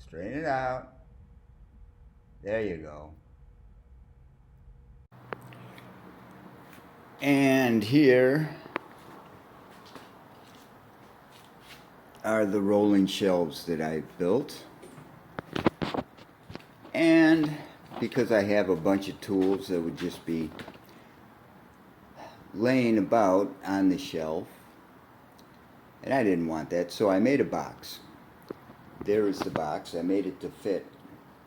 Straighten it out. There you go. And here are the rolling shelves that I built. And because I have a bunch of tools that would just be laying about on the shelf, and I didn't want that, so I made a box. There is the box. I made it to fit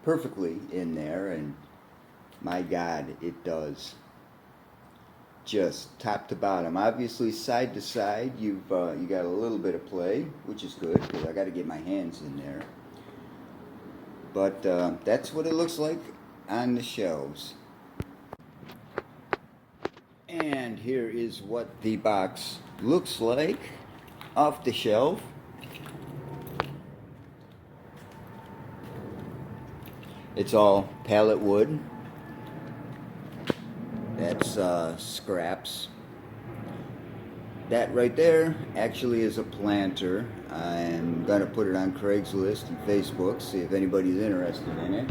perfectly in there, and my God, it does. Just top to bottom. Obviously, side to side, you got a little bit of play, which is good because I got to get my hands in there. But that's what it looks like on the shelves. And here is what the box looks like off the shelf. It's all pallet wood. That's scraps. That right there actually is a planter. I'm going to put it on Craigslist and Facebook, see if anybody's interested in it.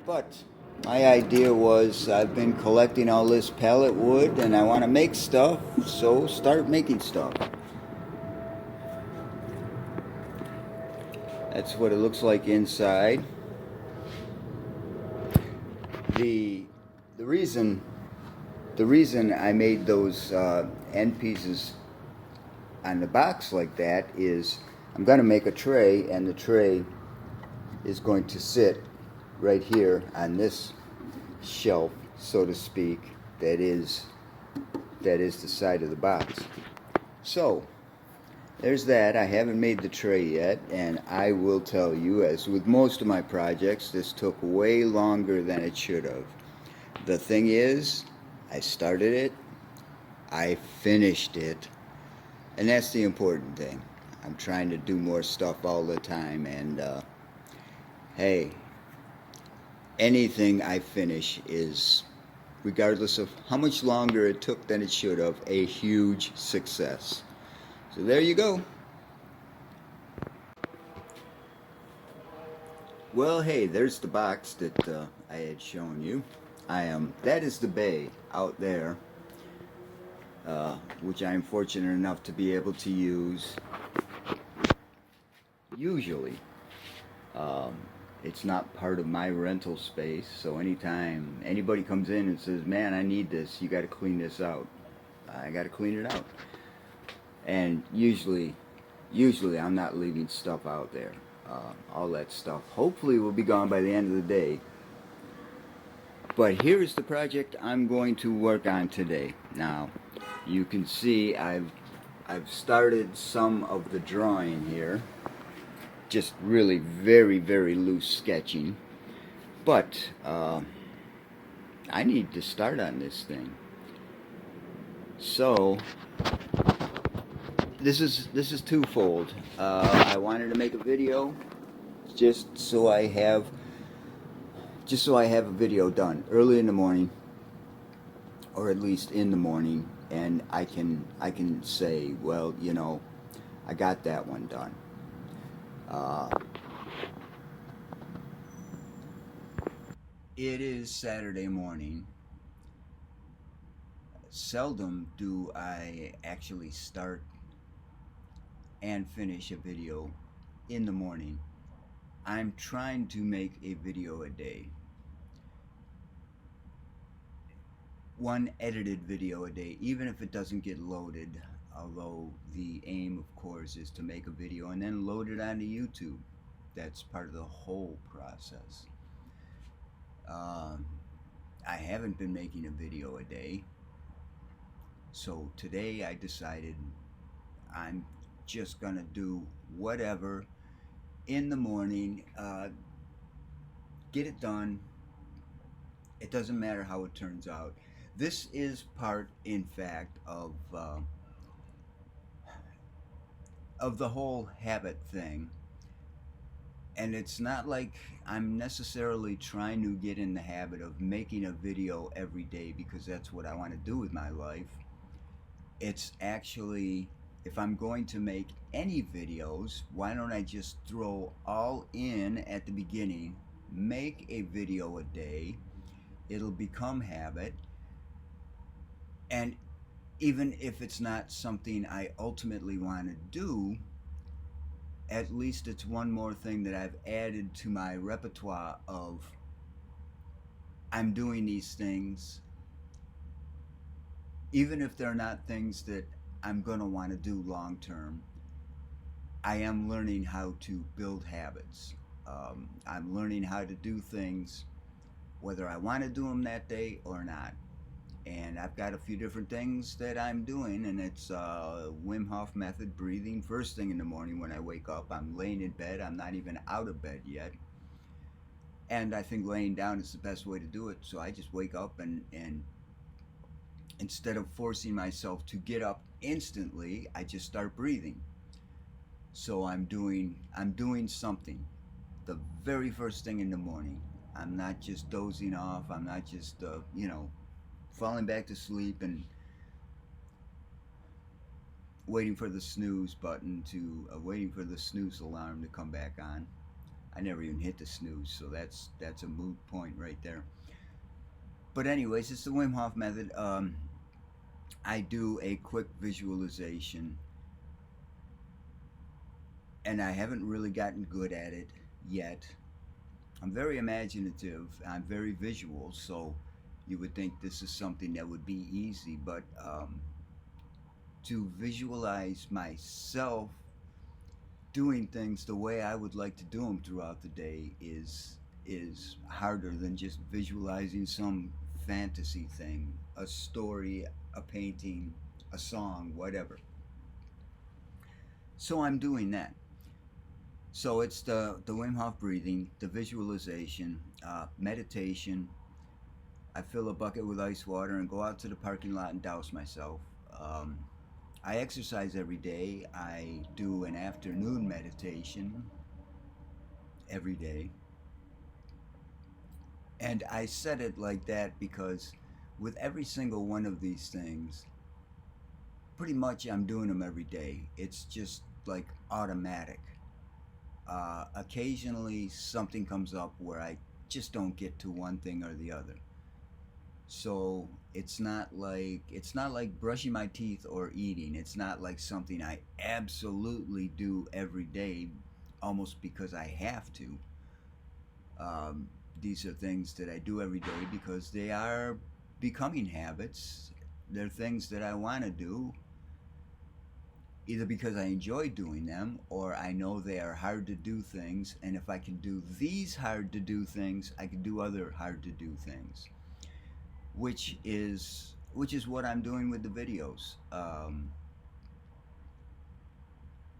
But my idea was I've been collecting all this pallet wood and I want to make stuff, so start making stuff. That's what it looks like inside. The reason I made those end pieces on the box like that is I'm going to make a tray, and the tray is going to sit right here on this shelf, so to speak, that is the side of the box. So there's that. I haven't made the tray yet, and I will tell you, as with most of my projects, this took way longer than it should have. The thing is, I started it, I finished it, and that's the important thing. I'm trying to do more stuff all the time, and hey, anything I finish is, regardless of how much longer it took than it should have, a huge success. So there you go. Well, hey, there's the box that I had shown you. That is the bay out there, which I'm fortunate enough to be able to use. Usually, it's not part of my rental space, so anytime anybody comes in and says, man, I need this, you got to clean this out, I got to clean it out. And usually I'm not leaving stuff out there. All that stuff hopefully will be gone by the end of the day. But here is the project I'm going to work on today. Now, you can see I've started some of the drawing here. Just really very, very loose sketching. But I need to start on this thing. So this is twofold. I wanted to make a video just so I have a video done early in the morning, or at least in the morning, and I can say, well, you know, I got that one done. It is Saturday morning. Seldom do I actually start and finish a video in the morning. I'm trying to make a video a day. One edited video a day, even if it doesn't get loaded, although the aim, of course, is to make a video and then load it onto YouTube. That's part of the whole process. I haven't been making a video a day, so today I decided I'm just gonna do whatever in the morning, get it done. It doesn't matter how it turns out. This is part, in fact, of the whole habit thing. And it's not like I'm necessarily trying to get in the habit of making a video every day because that's what I want to do with my life. It's actually if I'm going to make any videos, why don't I just throw all in at the beginning, make a video a day, it'll become habit, and even if it's not something I ultimately want to do, at least it's one more thing that I've added to my repertoire of I'm doing these things, even if they're not things that I'm going to want to do long term. I am learning how to build habits. I'm learning how to do things whether I want to do them that day or not. And I've got a few different things that I'm doing, and it's Wim Hof method breathing first thing in the morning when I wake up. I'm laying in bed, I'm not even out of bed yet. And I think laying down is the best way to do it. So I just wake up and instead of forcing myself to get up instantly, I just start breathing. So I'm doing something the very first thing in the morning. I'm not just dozing off. I'm not just falling back to sleep and waiting for the snooze button to waiting for the snooze alarm to come back on. I never even hit the snooze, so that's a moot point right there. But anyways, it's the Wim Hof method. I do a quick visualization, and I haven't really gotten good at it yet. I'm very imaginative. I'm very visual, so you would think this is something that would be easy, but to visualize myself doing things the way I would like to do them throughout the day is harder than just visualizing some fantasy thing, a story, a painting, a song, whatever. So I'm doing that. So it's the Wim Hof breathing, the visualization, meditation. I fill a bucket with ice water and go out to the parking lot and douse myself. I exercise every day. I do an afternoon meditation every day. And I said it like that because with every single one of these things, pretty much I'm doing them every day. It's just like automatic. Occasionally something comes up where I just don't get to one thing or the other. So it's not like brushing my teeth or eating. It's not like something I absolutely do every day, almost because I have to. These are things that I do every day because they are becoming habits. They're things that I want to do, either because I enjoy doing them or I know they are hard to do things, and if I can do these hard to do things, I can do other hard to do things, which is what I'm doing with the videos.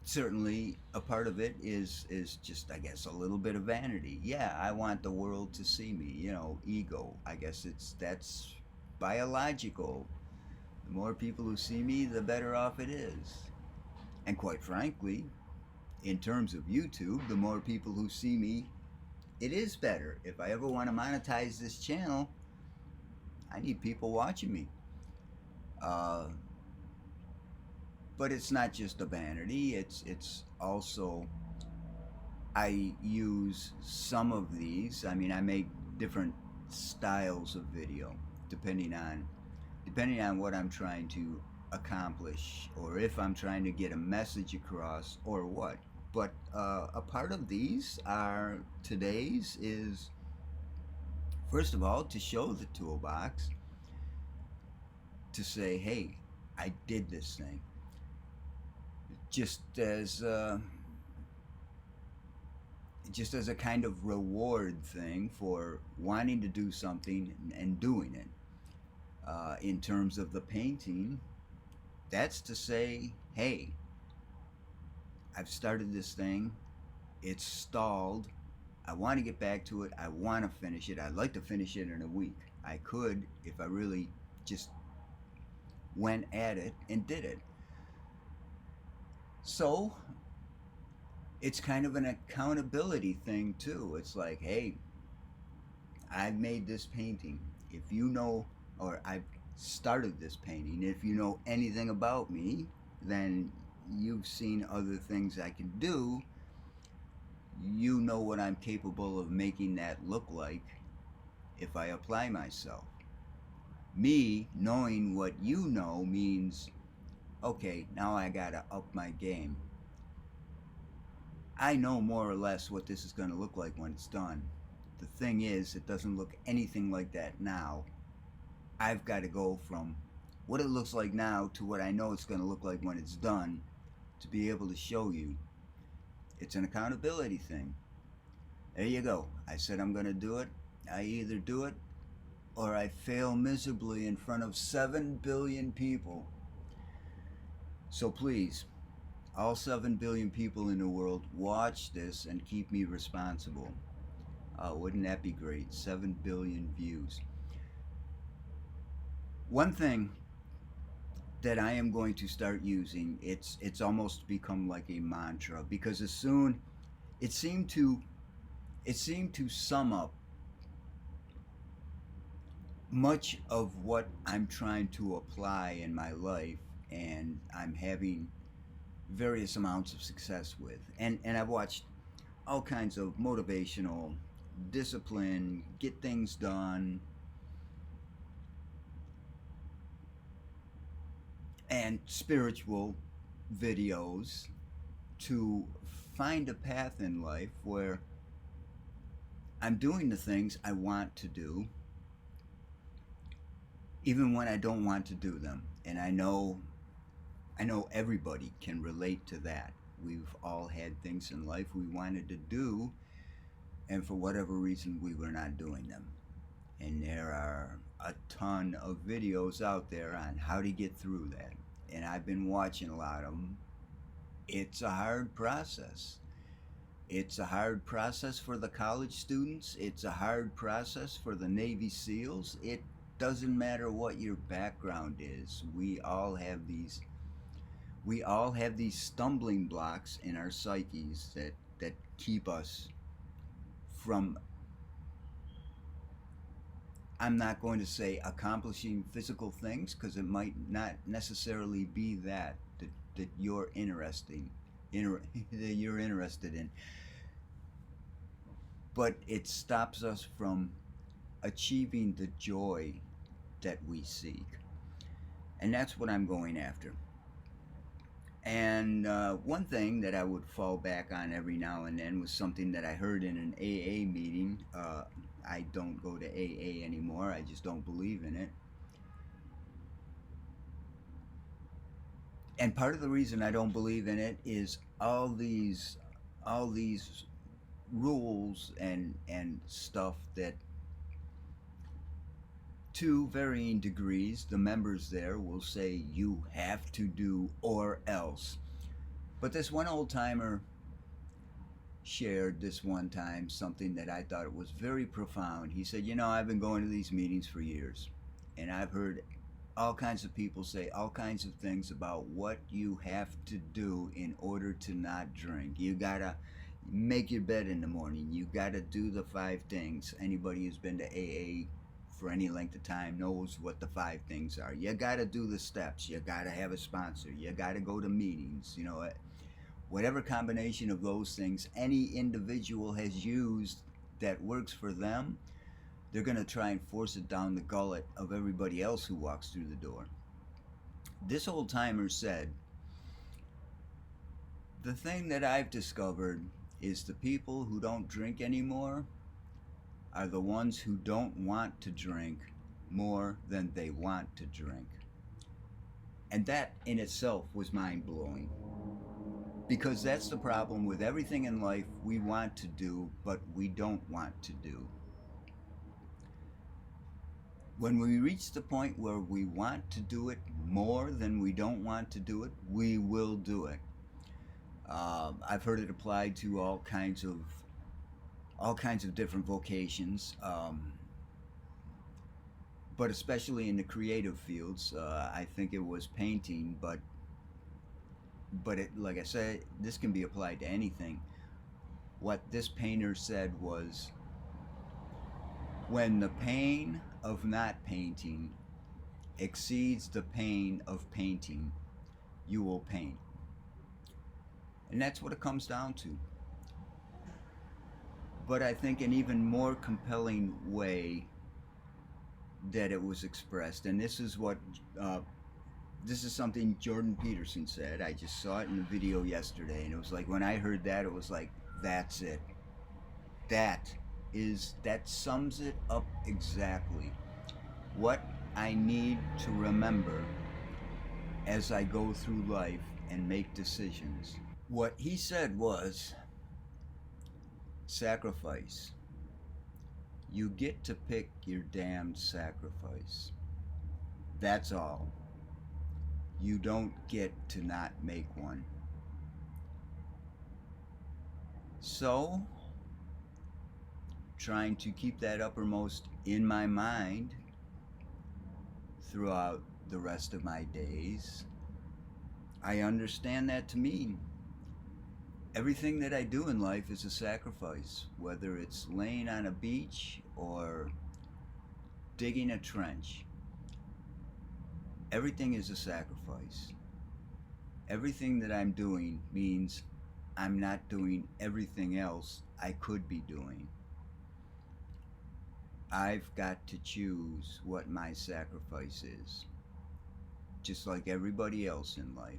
Certainly a part of it is just, I guess, a little bit of vanity. Yeah, I want the world to see me, ego. I guess that's biological. The more people who see me, the better off it is. And quite frankly, in terms of YouTube, the more people who see me, it is better. If I ever want to monetize this channel, I need people watching me. But it's not just a vanity. It's also, I use some of these. I mean, I make different styles of video depending on what I'm trying to accomplish, or if I'm trying to get a message across, or what. But a part of these are today's is, first of all, to show the toolbox, to say, hey, I did this thing, just as a kind of reward thing for wanting to do something and doing it. In terms of the painting, that's to say, hey, I've started this thing, it's stalled, I want to get back to it, I want to finish it, I'd like to finish it in a week. I could if I really just went at it and did it. So it's kind of an accountability thing too. It's like, hey, I've made this painting. If you know, or I've started this painting, if you know anything about me, then you've seen other things I can do, you know what I'm capable of making that look like if I apply myself. Me knowing what you know means, okay, now I gotta up my game. I know more or less what this is gonna look like when it's done. The thing is, it doesn't look anything like that now. I've got to go from what it looks like now to what I know it's gonna look like when it's done to be able to show you. It's an accountability thing. There you go. I said I'm gonna do it. I either do it or I fail miserably in front of 7 billion people. So please, all 7 billion people in the world, watch this and keep me responsible. Wouldn't that be great? 7 billion views. One thing that I am going to start using, it's almost become like a mantra, because as soon it seemed to sum up much of what I'm trying to apply in my life, and I'm having various amounts of success with. And I've watched all kinds of motivational, discipline, get things done, and spiritual videos to find a path in life where I'm doing the things I want to do, even when I don't want to do them. And I know everybody can relate to that. We've all had things in life we wanted to do, and for whatever reason we were not doing them. And there are a ton of videos out there on how to get through that. And I've been watching a lot of them. It's a hard process. It's a hard process for the college students. It's a hard process for the Navy SEALs. It doesn't matter what your background is. We all have these stumbling blocks in our psyches that keep us from, I'm not going to say accomplishing physical things, because it might not necessarily be that you're interested in, but it stops us from achieving the joy that we seek, and that's what I'm going after. And one thing that I would fall back on every now and then was something that I heard in an AA meeting. I don't go to AA anymore. I just don't believe in it. And part of the reason I don't believe in it is all these rules and stuff that, to varying degrees, the members there will say you have to do or else. But this one old timer shared this one time something that I thought was very profound. He said, I've been going to these meetings for years, and I've heard all kinds of people say all kinds of things about what you have to do in order to not drink. You gotta make your bed in the morning. You gotta do the 5 things. Anybody who's been to AA for any length of time knows what the 5 things are. You gotta do the steps. You gotta have a sponsor. You gotta go to meetings. Whatever combination of those things any individual has used that works for them, they're going to try and force it down the gullet of everybody else who walks through the door. This old timer said, the thing that I've discovered is the people who don't drink anymore are the ones who don't want to drink more than they want to drink. And that in itself was mind-blowing. Because that's the problem with everything in life we want to do, but we don't want to do. When we reach the point where we want to do it more than we don't want to do it, we will do it. I've heard it applied to all kinds of different vocations, but especially in the creative fields. I think it was painting, but it, like I said, this can be applied to anything. What this painter said was, when the pain of not painting exceeds the pain of painting, you will paint. And that's what it comes down to. But I think an even more compelling way that it was expressed, and this is what this is something Jordan Peterson said. I just saw it in a video yesterday, and it was like when I heard that, it was like, that's it. That sums it up exactly. What I need to remember as I go through life and make decisions. What he said was, sacrifice. You get to pick your damned sacrifice. That's all. You don't get to not make one. So, trying to keep that uppermost in my mind throughout the rest of my days, I understand that to mean everything that I do in life is a sacrifice, whether it's laying on a beach or digging a trench. Everything is a sacrifice. Everything that I'm doing means I'm not doing everything else I could be doing. I've got to choose what my sacrifice is, just like everybody else in life.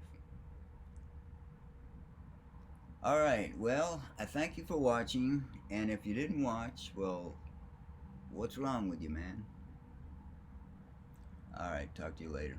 Alright, well, I thank you for watching, and if you didn't watch, well, what's wrong with you, man? Alright, talk to you later.